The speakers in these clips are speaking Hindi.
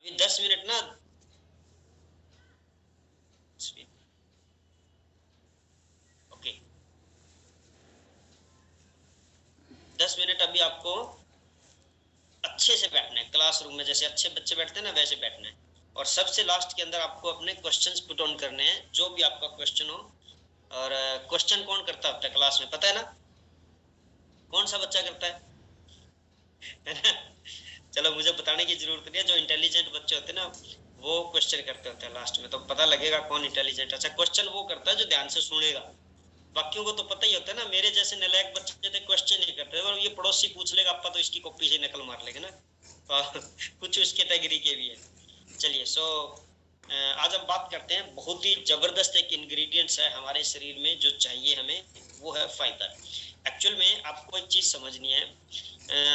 अभी 10 मिनट ना, ओके 10 मिनट अभी आपको अच्छे से बैठना है क्लासरूम में, जैसे अच्छे बच्चे बैठते हैं ना वैसे बैठना है। और सबसे लास्ट के अंदर आपको अपने क्वेश्चंस पुट ऑन करने हैं, जो भी आपका क्वेश्चन हो। और क्वेश्चन कौन करता होता है क्लास में, पता है ना? कौन सा बच्चा करता है ना? चलो मुझे बताने की जरूरत नहीं है, जो इंटेलिजेंट बच्चे होते हैं ना वो क्वेश्चन करते होते हैं लास्ट में, तो पता लगेगा कौन इंटेलिजेंट। अच्छा, क्वेश्चन वो करता है जो ध्यान से सुनेगा। बाकियों को तो पता ही होता है ना, मेरे जैसे नालायक बच्चे थे क्वेश्चन नहीं करते, और ये पड़ोसी पूछ लेगा अपा तो इसकी कॉपी से नकल मार लेगा ना। तो कुछ उस कैटेगरी के भी है। चलिए सो आज हम बात करते हैं, बहुत ही जबरदस्त एक इंग्रेडिएंट्स है हमारे शरीर में जो चाहिए हमें, वो है फाइबर। एक्चुअल में आपको एक चीज समझनी है,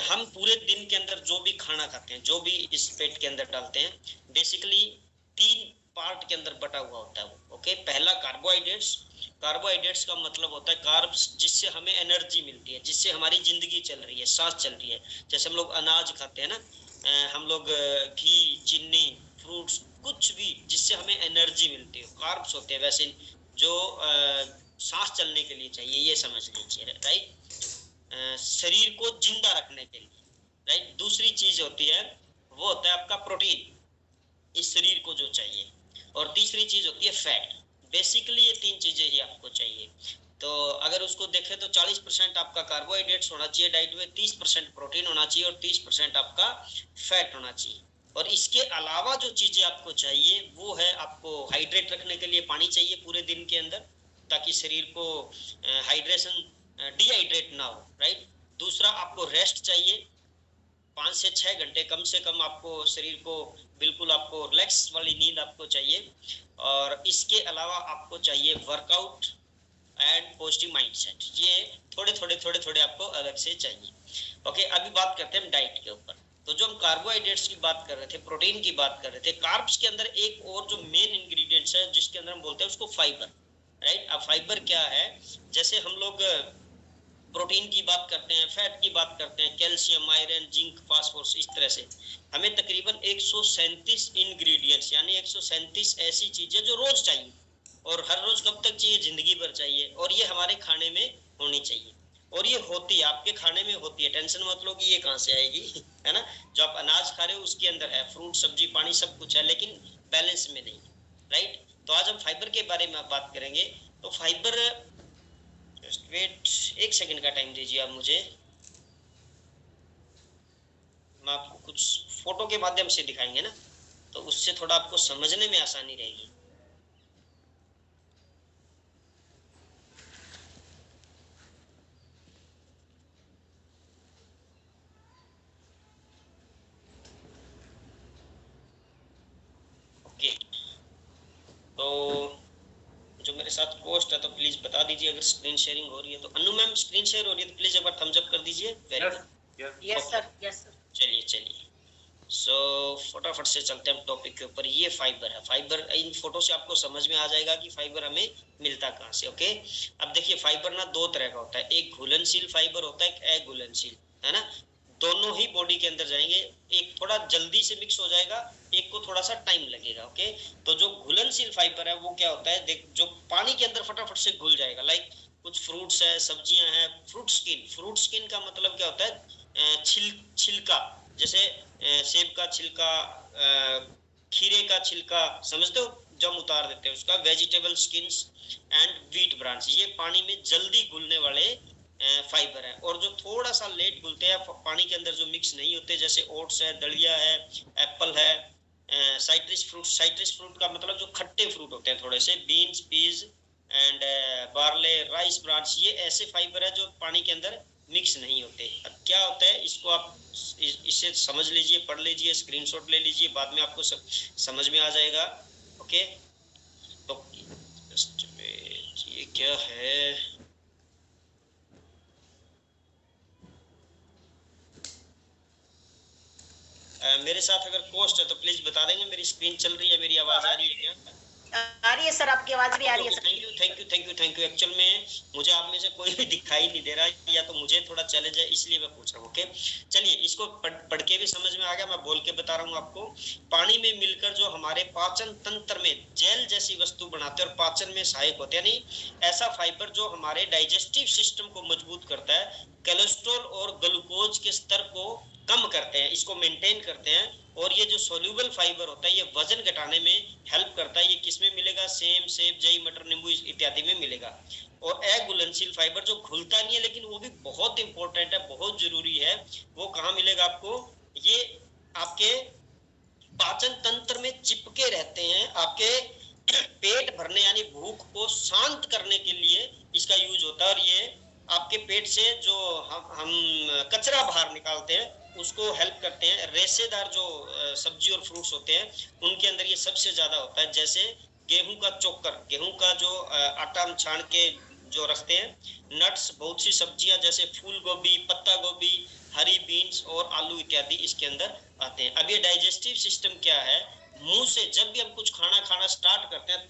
हम पूरे दिन के अंदर जो भी खाना खाते हैं, जो भी इस पेट के अंदर डालते हैं, बेसिकली 3 पार्ट के अंदर बटा हुआ होता है वो। ओके, पहला कार्बोहाइड्रेट्स। कार्बोहाइड्रेट्स का मतलब होता है कार्ब्स, जिससे हमें एनर्जी मिलती है, जिससे हमारी जिंदगी चल रही है, सांस चल रही है। जैसे हम लोग अनाज खाते हैं ना, हम लोग घी, चीनी, फ्रूट्स, कुछ भी जिससे हमें एनर्जी मिलती है कार्ब्स होते हैं। वैसे जो सांस चलने के लिए चाहिए, ये समझ लीजिए, राइट, शरीर को जिंदा रखने के लिए, राइट। दूसरी चीज होती है, वो होता है आपका प्रोटीन, इस शरीर को जो चाहिए। और तीसरी चीज होती है फैट। बेसिकली ये 3 चीजें ही आपको चाहिए। तो अगर उसको देखें तो 40% आपका कार्बोहाइड्रेट्स होना चाहिए डाइट में, 30% प्रोटीन होना चाहिए और 30% आपका फैट होना चाहिए। और इसके अलावा जो चीजें आपको चाहिए वो है, आपको हाइड्रेट रखने के लिए पानी चाहिए पूरे दिन के अंदर, ताकि शरीर को हाइड्रेशन, डिहाइड्रेट ना हो, राइट। दूसरा, आपको रेस्ट चाहिए, 5 से 6 घंटे कम से कम आपको शरीर को, बिल्कुल आपको रिलैक्स वाली नींद आपको चाहिए। और इसके अलावा आपको चाहिए वर्कआउट एंड पॉजिटिव माइंडसेट, ये थोड़े थोड़े आपको अलग से चाहिए। ओके, अभी बात करते हैं डाइट के ऊपर। तो जो हम कार्बोहाइड्रेट्स की बात कर रहे थे, प्रोटीन की बात कर रहे थे, कार्ब्स के अंदर एक और जो मेन इंग्रेडिएंट्स है जिसके अंदर हम बोलते हैं उसको फाइबर, राइट। अब फाइबर क्या है, जैसे हम लोग प्रोटीन की बात करते हैं, फैट की बात करते हैं, कैल्शियम, आयरन, जिंक, फास्फोरस, इस तरह से हमें तकरीबन 137 इंग्रेडिएंट्स, यानी 137 ऐसी चीजें जो रोज चाहिए। और हर रोज कब तक चाहिए, जिंदगी भर चाहिए। और ये हमारे खाने में होनी चाहिए, और ये होती है, आपके खाने में होती है। टेंशन मत लो कि ये कहाँ से आएगी है ना। जो आप अनाज खा रहे हो उसके अंदर है, फ्रूट, सब्जी, पानी सब कुछ है, लेकिन बैलेंस में नहीं, राइट। तो आज हम फाइबर के बारे में बात करेंगे। तो फाइबर, जस्ट वेट, 1 सेकंड का टाइम दीजिए आप मुझे, मैं आपको कुछ फोटो के माध्यम से दिखाएंगे ना, तो उससे थोड़ा आपको समझने में आसानी रहेगी। ओके, तो जो मेरे साथ कोस्ट है तो प्लीज बता दीजिए अगर स्क्रीन शेयरिंग हो रही है तो। अनु मैम, स्क्रीन शेयर हो रही है तो प्लीज एक बार थम्स अप कर दीजिए। Very good, yes sir, yes sir. चलिए चलिए, सो फटाफट से चलते हैं टॉपिक के ऊपर। ये फाइबर है। फाइबर, इन फोटो से आपको समझ में आ जाएगा कि फाइबर हमें मिलता कहाँ से। ओके, अब देखिए फाइबर ना 2 तरह का होता है, एक घुलनशील फाइबर होता है, एक अघुलनशील, है ना। दोनों ही बॉडी के अंदर जाएंगे, एक थोड़ा जल्दी से मिक्स हो जाएगा, एक को थोड़ा सा टाइम लगेगा। ओके, तो जो घुलनशील फाइबर है वो क्या होता है, देख, जो पानी के अंदर फटाफट से घुल जाएगा। लाइक कुछ फ्रूट्स है, सब्जियां हैं, फ्रूट स्किन। फ्रूट स्किन का मतलब क्या होता है, छिलका। जैसे सेब का छिलका, खीरे का छिलका, समझते हो, जब हम उतार देते हैं उसका। Vegetable skins and wheat branch, ये पानी में जल्दी घुलने वाले फाइबर है। और जो थोड़ा सा लेट घुलते हैं, पानी के अंदर जो मिक्स नहीं होते, जैसे ओट्स है, दलिया है, एप्पल है, साइट्रस फ्रूट। साइट्रस फ्रूट का मतलब जो खट्टे फ्रूट होते हैं थोड़े से, beans, peas and barley, rice branch, ये ऐसे फाइबर है जो पानी के अंदर मिक्स नहीं होते। अब क्या होता है, इसको आप इसे समझ लीजिए, पढ़ लीजिए, स्क्रीनशॉट ले लीजिए, बाद में आपको समझ में आ जाएगा। ओके, तो ये क्या है, मेरे साथ अगर कोस्ट है तो प्लीज बता देंगे। मेरी स्क्रीन चल रही है, मेरी आवाज आ रही है क्या? आ रही है सर, आपकी आवाज भी आ रही है sir. Thank you thank you thank you thank you. Actual में मुझे आप में से कोई भी दिखाई नहीं दे रहा, या तो मुझे थोड़ा चैलेंज है इसलिए मैं पूछ रहा हूँ। ओके चलिए, इसको पढ़ के भी समझ में आ गया, मैं बोल के बता रहा हूँ आपको। पानी में मिलकर जो हमारे पाचन तंत्र में जेल जैसी वस्तु बनाते हैं और पाचन में सहायक होते हैं, यानी ऐसा फाइबर जो हमारे डाइजेस्टिव सिस्टम को मजबूत करता है, कोलेस्ट्रॉल और ग्लूकोज के स्तर को कम करते हैं, इसको मेंटेन करते हैं। और ये जो सोल्यूबल फाइबर होता है ये वजन घटाने में हेल्प करता है। ये किसमें मिलेगा? सेम, सेब, जई, मटर, नींबू इत्यादि में मिलेगा। और अघुलनशील फाइबर जो घुलता नहीं है लेकिन वो भी बहुत इंपॉर्टेंट है, बहुत जरूरी है, वो कहाँ मिलेगा आपको? ये आपके पाचन तंत्र में चिपके रहते हैं। आपके पेट भरने यानी भूख को शांत करने के लिए इसका यूज होता है। और ये आपके पेट से जो हम कचरा बाहर निकालते हैं उसको हेल्प करते हैं। रेशेदार जो सब्जी और फ्रूट्स होते हैं उनके अंदर ये सबसे ज्यादा होता है। जैसे गेहूं का चोकर, गेहूं का जो आटा हम छान के जो रखते हैं, नट्स, बहुत सी सब्जियां जैसे फूल गोभी, पत्ता गोभी, हरी बीन्स और आलू इत्यादि इसके अंदर आते हैं। अब ये डाइजेस्टिव सिस्टम क्या है? मुंह से जब भी हम कुछ खाना स्टार्ट करते हैं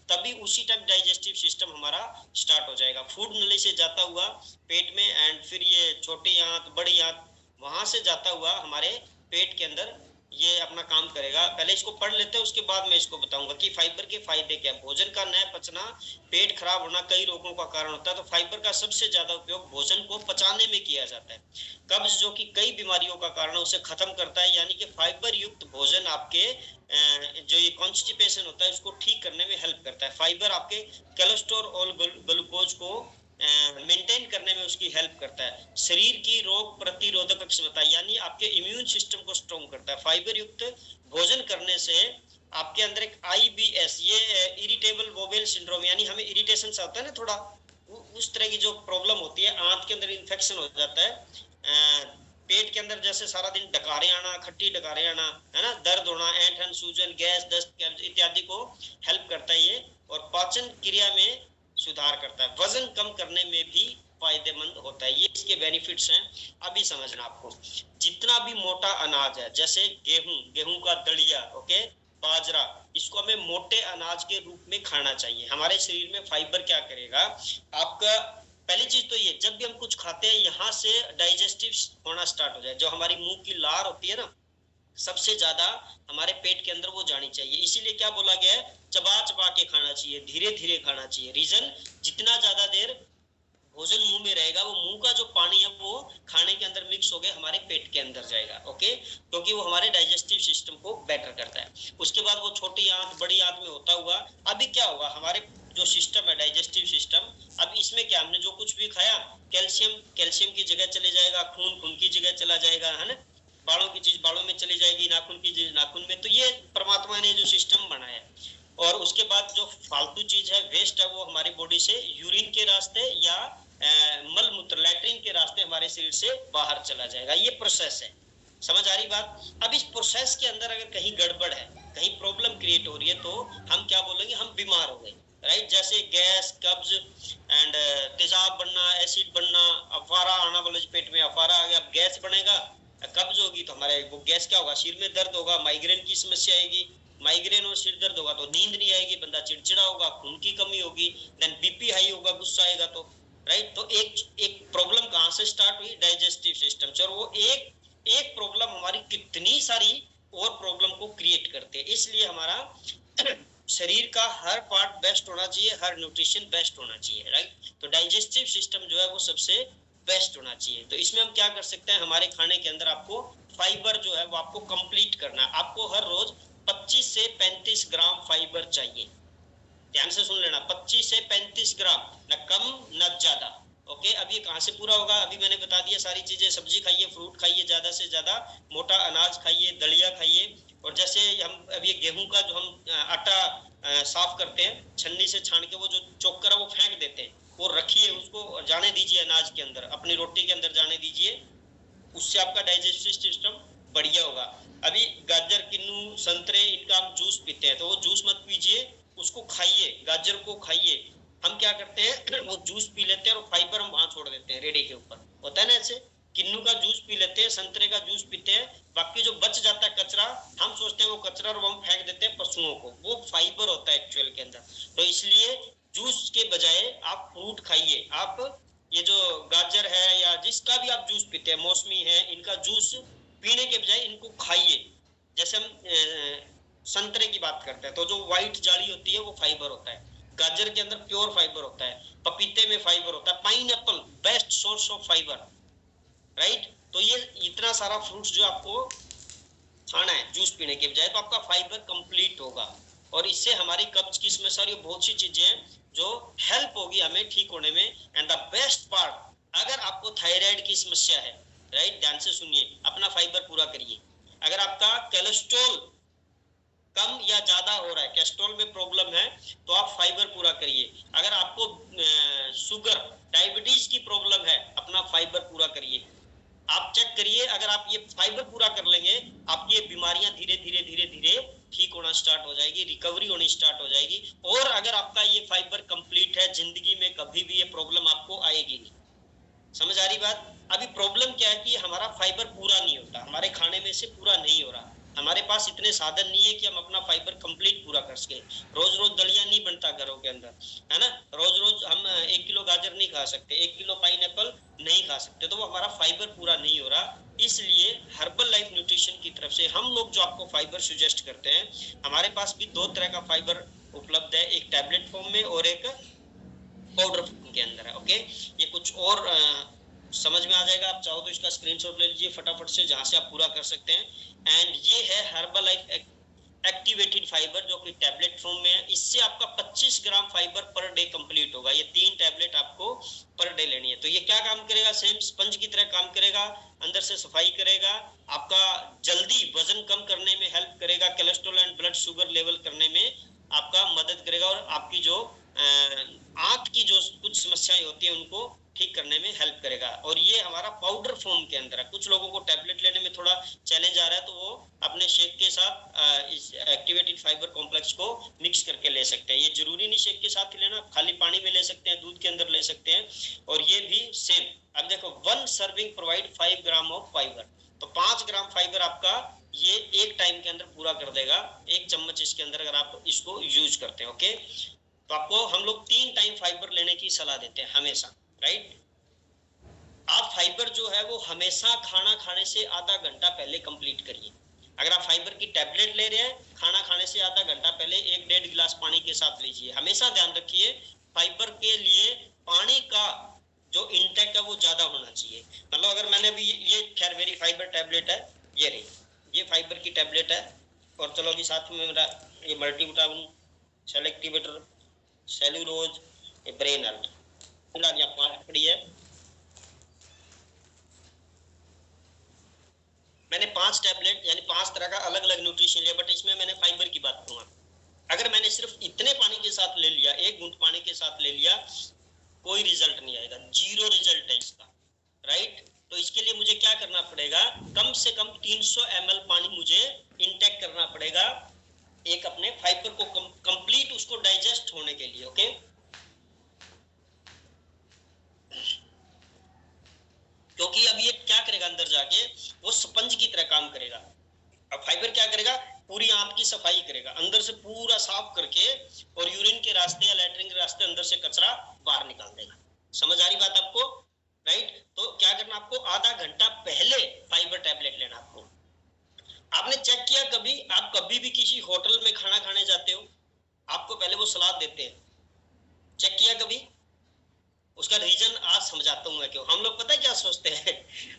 तभी उसी टाइम डाइजेस्टिव सिस्टम हमारा स्टार्ट हो जाएगा। फूड नली से जाता हुआ पेट में, एंड फिर ये छोटी आंत, बड़ी आंत, वहां से जाता हुआ हमारे पेट के अंदर ये अपना काम करेगा। पहले इसको पढ़ लेते हैं, उसके बाद मैं इसको बताऊंगा कि फाइबर के फायदे क्या है। भोजन का न पचना, पेट खराब होना कई रोगों का कारण होता है, तो फाइबर का सबसे ज्यादा उपयोग भोजन को पचाने में किया जाता है। कब्ज जो कि कई बीमारियों का कारण है उसे खत्म करता है, यानी कि फाइबर युक्त भोजन आपके जो ये कॉन्स्टिपेशन होता है उसको ठीक करने में हेल्प करता है। फाइबर आपके कोलेस्ट्रॉल और ग्लूकोज को मेंटेन करने में उसकी हेल्प करता है। शरीर की रोग प्रतिरोधक क्षमता यानी आपके इम्यून सिस्टम को स्ट्रॉन्ग करता है। फाइबर युक्त भोजन करने से आपके अंदर एक IBS, ये इरिटेबल बोवेल सिंड्रोम, यानी हमें इरिटेशन सा होता है ना थोड़ा, उस तरह की जो प्रॉब्लम होती है, आंत के अंदर इन्फेक्शन हो जाता है, पेट के अंदर जैसे सारा दिन डकारे आना, खट्टी डकारे आना, है ना, दर्द होना, ऐंठन, सूजन, गैस, दस्त, कब्ज इत्यादि को हेल्प करता है ये। और पाचन क्रिया में सुधार करता है। वजन कम करने में भी फायदेमंद होता है। ये इसके बेनिफिट्स हैं। अभी समझना आपको, जितना भी मोटा अनाज है, जैसे गेहूं, गेहूं का दलिया, ओके, बाजरा, इसको हमें मोटे अनाज के रूप में खाना चाहिए। हमारे शरीर में फाइबर क्या करेगा आपका? पहली चीज तो ये, जब भी हम कुछ खाते हैं यहाँ से डाइजेस्टिव होना स्टार्ट हो जाए। जो हमारी मुंह की लार होती है ना, सबसे ज्यादा हमारे पेट के अंदर वो जानी चाहिए। इसीलिए क्या बोला गया है? चबा चबा के खाना चाहिए, धीरे धीरे खाना चाहिए। रीजन, जितना ज्यादा देर भोजन मुंह में रहेगा वो मुंह का जो पानी है वो खाने के अंदर मिक्स हो गया हमारे पेट के अंदर जाएगा। ओके, क्योंकि वो हमारे डाइजेस्टिव सिस्टम को बेटर करता है। उसके बाद वो छोटी आंत, बड़ी आंत में होता हुआ अभी क्या होगा, हमारे जो सिस्टम है डाइजेस्टिव सिस्टम, अब इसमें क्या, हमने जो कुछ भी खाया, कैल्शियम कैल्शियम की जगह चले जाएगा, खून खून की जगह चला जाएगा, है ना, बालों की चीज बालों में चली जाएगी, नाखून की चीज नाखून में। तो ये परमात्मा ने जो सिस्टम बनाया है। और उसके बाद जो फालतू चीज है, वेस्ट है, वो हमारी बॉडी से यूरिन के रास्ते या मल मूत्र, लैट्रिन के रास्ते हमारे शरीर से बाहर चला जाएगा। ये प्रोसेस है। समझ आ रही बात? अब इस प्रोसेस के अंदर अगर कहीं गड़बड़ है, कहीं प्रॉब्लम क्रिएट हो रही है, तो हम क्या बोलेंगे? हम बीमार हो गए, राइट। जैसे गैस, कब्ज एंड तेजाब बनना, एसिड बनना, अफारा आना, बोले पेट में अफारा आ गया, अब गैस बनेगा, कब्ज होगी तो हमारे वो गैस क्या होगा, सिर में दर्द होगा, माइग्रेन की समस्या आएगी, माइग्रेन और सिर दर्द होगा तो नींद नहीं आएगी, बंदा चिड़चिड़ा होगा, खून की कमी होगी, देन बीपी हाई होगा, गुस्सा आएगा, तो राइट। तो एक एक प्रॉब्लम कहाँ से स्टार्ट हुई? डाइजेस्टिव सिस्टम से। और वो एक एक प्रॉब्लम हमारी कितनी सारी और प्रॉब्लम को क्रिएट करते हैं। इसलिए हमारा शरीर का हर पार्ट बेस्ट होना चाहिए, हर न्यूट्रिशन बेस्ट होना चाहिए, राइट। तो डाइजेस्टिव सिस्टम जो है वो सबसे बेस्ट होना चाहिए। तो इसमें हम क्या कर सकते हैं? हमारे खाने के अंदर आपको फाइबर जो है वो आपको कंप्लीट करना है। आपको हर रोज 25 से 35 ग्राम फाइबर चाहिए। ध्यान से सुन लेना, 25 से 35 ग्राम, न कम न ज्यादा। ओके, अब ये कहाँ से पूरा होगा? अभी मैंने बता दिया सारी चीजें। सब्जी खाइए, फ्रूट खाइए, ज्यादा से ज्यादा मोटा अनाज खाइए, दलिया खाइए। और जैसे हम अब ये गेहूं का जो हम आटा साफ करते हैं, छन्नी से छान के वो जो चोकर है वो फेंक देते हैं, वो रखिए, उसको जाने दीजिए अनाज के अंदर, अपनी रोटी के अंदर जाने दीजिए। उससे आपका डाइजेस्टिव सिस्टम बढ़िया होगा। अभी गाजर, किन्नू, संतरे, इनका हम जूस पीते हैं, तो वो जूस मत पीजिए, उसको खाइए, गाजर को खाइए। हम क्या करते हैं? वो जूस पी लेते हैं और फाइबर हम वहां छोड़ देते हैं रेडी के ऊपर, होता है ना ऐसे। किन्नू का जूस पी लेते हैं, संतरे का जूस पीते हैं, बाकी जो बच जाता है कचरा, हम सोचते हैं वो कचरा और हम फेंक देते हैं पशुओं को, वो फाइबर होता है एक्चुअल के अंदर। तो इसलिए जूस के बजाय आप फ्रूट खाइए। आप ये जो गाजर है या जिसका भी आप जूस पीते हैं, मौसमी है, इनका जूस पीने के बजाय इनको खाइए। जैसे हम संतरे की बात करते हैं तो जो व्हाइट जाली होती है वो फाइबर होता है, गाजर के अंदर प्योर फाइबर होता है, पपीते में फाइबर होता है, pineapple best source of fibre, right. तो ये इतना सारा फ्रूट्स जो आपको खाना है जूस पीने के बजाय, तो आपका फाइबर कंप्लीट होगा और इससे हमारी कब्ज की समस्या और बहुत सी चीजें हैं जो हेल्प होगी हमें ठीक होने में। एंड द बेस्ट पार्ट, अगर आपको थायराइड की समस्या है, राइट, ध्यान से सुनिए, अपना फाइबर पूरा करिए। अगर आपका कोलेस्ट्रॉल कम या ज्यादा हो रहा है, कोलेस्ट्रॉल में प्रॉब्लम है, तो आप फाइबर पूरा करिए। अगर आपको शुगर डायबिटीज की प्रॉब्लम है, अपना फाइबर पूरा करिए। आप चेक करिए, अगर आप ये फाइबर पूरा कर लेंगे, आपकी ये बीमारियां धीरे धीरे धीरे धीरे ठीक होना स्टार्ट हो जाएगी, रिकवरी होनी स्टार्ट हो जाएगी। और अगर आपका ये फाइबर कंप्लीट है, जिंदगी में कभी भी ये प्रॉब्लम आपको आएगी नहीं। समझ आ रही बात? अभी प्रॉब्लम क्या है कि हमारा फाइबर पूरा नहीं होता, हमारे खाने में से पूरा नहीं हो रहा, हमारे पास इतने साधन नहीं है कि हम अपना फाइबर कंप्लीट पूरा कर सके। रोज रोज दलिया नहीं बनता घरों के अंदर, है ना, रोज रोज हम 1 किलो गाजर नहीं खा सकते, 1 किलो पाइनएप्पल नहीं खा सकते, तो वो हमारा फाइबर पूरा नहीं हो रहा। इसलिए हर्बल लाइफ न्यूट्रिशन की तरफ से हम लोग जो आपको फाइबर सजेस्ट करते हैं, हमारे पास भी 2 तरह का फाइबर उपलब्ध है, एक टैबलेट फॉर्म में और एक पाउडर फॉर्म के अंदर है। ओके, ये कुछ और समझ में आ जाएगा, आप चाहो तो इसका स्क्रीनशॉट ले लीजिए फटाफट से, जहां से आप पूरा कर सकते हैं। एंड ये है हर्बल लाइफ एक्टिवेटेड फाइबर, जो कि टैबलेट फॉर्म में है। इससे आपका 25 ग्राम फाइबर पर डे कंप्लीट होगा। ये 3 टैबलेट आपको पर डे लेनी है। तो ये क्या काम करेगा? सेम स्पंज की तरह काम करेगा, अंदर से सफाई करेगा, आपका जल्दी वजन कम करने में हेल्प करेगा, cholesterol and blood sugar level करने में आपका मदद करेगा, और आपकी जो आंत की जो कुछ समस्याएं होती है उनको ठीक करने में हेल्प करेगा। और ये हमारा पाउडर फॉर्म के अंदर है। कुछ लोगों को टैबलेट लेने में थोड़ा चैलेंज आ रहा है, तो वो अपने शेक के साथ इस एक्टिवेटेड फाइबर कॉम्प्लेक्स को मिक्स करके ले सकते हैं। ये जरूरी नहीं शेक के साथ ही लेना, खाली पानी में ले सकते हैं, दूध के अंदर ले सकते हैं। और ये भी सेम, अब देखो 1 serving provide 5 gram of fibre, तो 5 ग्राम फाइबर आपका ये एक टाइम के अंदर पूरा कर देगा, 1 चम्मच इसके अंदर अगर आप इसको यूज करते हैं। ओके, तो आपको हम लोग 3 टाइम फाइबर लेने की सलाह देते हैं हमेशा, राइट। आप फाइबर जो है वो हमेशा खाना खाने से आधा घंटा पहले कंप्लीट करिए। अगर आप फाइबर की टैबलेट ले रहे हैं, खाना खाने से आधा घंटा पहले 1-1.5 गिलास पानी के साथ लीजिए। हमेशा ध्यान रखिए, फाइबर के लिए पानी का जो इंटेक है वो ज्यादा होना चाहिए। मतलब अगर मैंने भी ये खैर मेरी फाइबर टैबलेट है, ये रही, ये फाइबर की टैबलेट है, और चलो अभी साथ में मेरा ये मल्टीविटामिन, सेलेक्टिवेटर, सेलुलोज, ये ब्रेन अल्ट पड़ी है। मैंने 5 टैबलेट यानी 5 तरह का अलग अलग न्यूट्रिशन लिया, बट इसमें मैंने फाइबर की बात करूंगा। अगर मैंने सिर्फ इतने पानी के साथ ले लिया, 1 घूंट पानी के साथ ले लिया, कोई रिजल्ट नहीं आएगा, 0 रिजल्ट है इसका, राइट। तो इसके लिए मुझे क्या करना पड़ेगा? कम से कम 300 ml पानी मुझे इंटेक करना पड़ेगा, एक अपने फाइबर को कंप्लीट उसको डाइजेस्ट होने के लिए। ओके, क्योंकि अब ये क्या करेगा, अंदर जाके वो स्पंज की तरह काम करेगा। अब फाइबर क्या करेगा? पूरी आंत की सफाई करेगा, अंदर से पूरा साफ करके, और यूरिन के रास्ते या लैट्रिन के रास्ते अंदर से कचरा बाहर निकाल देगा। समझ आ रही बात आपको, राइट। तो क्या करना आपको? आधा घंटा पहले फाइबर टैबलेट लेना आपको। आपने चेक किया कभी, आप कभी भी किसी होटल में खाना खाने जाते हो, आपको पहले वो सलाद देते हैं, चेक किया कभी? उसका रीजन आज समझाता हूँ मैं क्यों। हम लोग पता है क्या सोचते हैं?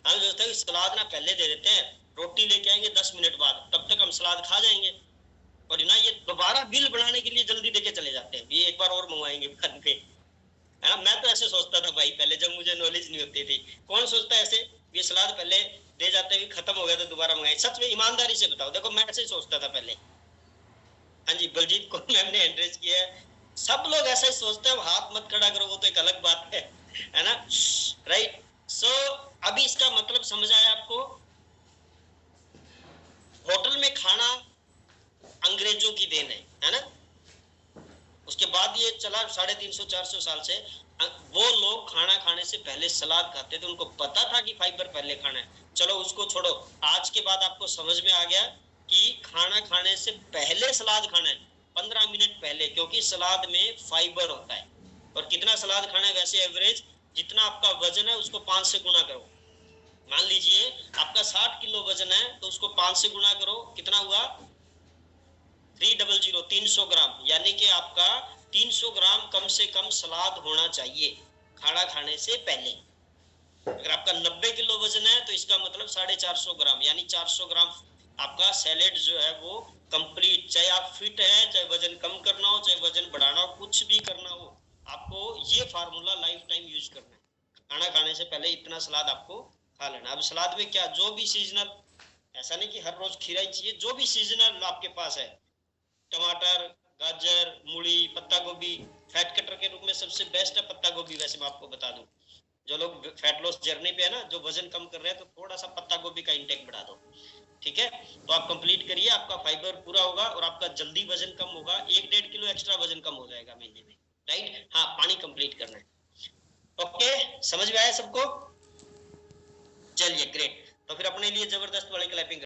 हम सोचते हैं कि सलाद ना पहले दे देते हैं, रोटी लेके आएंगे 10 मिनट बाद, तब तक हम सलाद खा जाएंगे, और ना ये दोबारा बिल बनाने के लिए जल्दी देके चले जाते हैं, ये एक बार और मंगवाएंगे बाद में, है ना। मैं तो ऐसे सोचता था भाई पहले, जब मुझे नॉलेज नहीं होती थी। कौन सोचता है ऐसे? ये सलाद पहले दे जाते हैं, खत्म हो गया तो दोबारा मंगाए। सच में ईमानदारी से बताओ, देखो मैं ऐसे ही सोचता था पहले। हाँ जी, बलजीत को मैंने एड्रेस किया है, सब लोग ऐसा ही सोचते हैं। हाथ मत खड़ा करो, वो तो एक अलग बात है ना, राइट। सो अभी इसका मतलब समझ आया आपको? होटल में खाना अंग्रेजों की देन है ना। उसके बाद ये चला 350-400 साल से। वो लोग खाना खाने से पहले सलाद खाते थे, उनको पता था कि फाइबर पहले खाना है। चलो उसको छोड़ो, आज के बाद आपको समझ में आ गया कि खाना खाने से पहले सलाद खाना है, 15 मिनट पहले, क्योंकि सलाद में फाइबर होता है। और कितना सलाद खाना है वैसे एवरेज, जितना आपका वजन है उसको 5 से गुना करो। मान लीजिए आपका 60 किलो वजन है तो उसको 5 से गुना करो, कितना हुआ 300 ग्राम, यानी कि आपका 300 ग्राम कम से कम सलाद होना चाहिए खाना खाने से पहले। अगर आपका 90 किलो वजन है तो इसका मतलब 450 ग्राम, यानी 400 ग्राम आपका सैलेड जो है वो कंप्लीट, चाहे आप फिट है, चाहे वजन कम करना हो, चाहे वजन बढ़ाना हो, कुछ भी करना हो, आपको ये फार्मूला लाइफ टाइम यूज करना है। खाना खाने से पहले इतना सलाद आपको खा लेना। अब सलाद में क्या, जो भी सीजनल, ऐसा नहीं कि हर रोज खीरा ही चाहिए, जो भी सीजनल आपके पास है, टमाटर, गाजर, मूली, पत्ता गोभी, फैट कटर के रूप में सबसे बेस्ट है पत्ता गोभी। वैसे मैं आपको बता दूं, जो लोग फैट लॉस जर्नी पे है ना, जो वजन कम कर रहे हैं, तो थोड़ा सा पत्ता गोभी का इंटेक बढ़ा दो, ठीक है। तो आप कंप्लीट करिए, आपका फाइबर पूरा होगा और आपका जल्दी वजन कम होगा, 1-1.5 किलो एक्स्ट्रा वजन कम हो जाएगा महीने में, राइट। हाँ, पानी कंप्लीट करना है। ओके, समझ में आया सबको? चलिए ग्रेट। तो फिर अपने लिए जबरदस्त वाली क्लैपिंग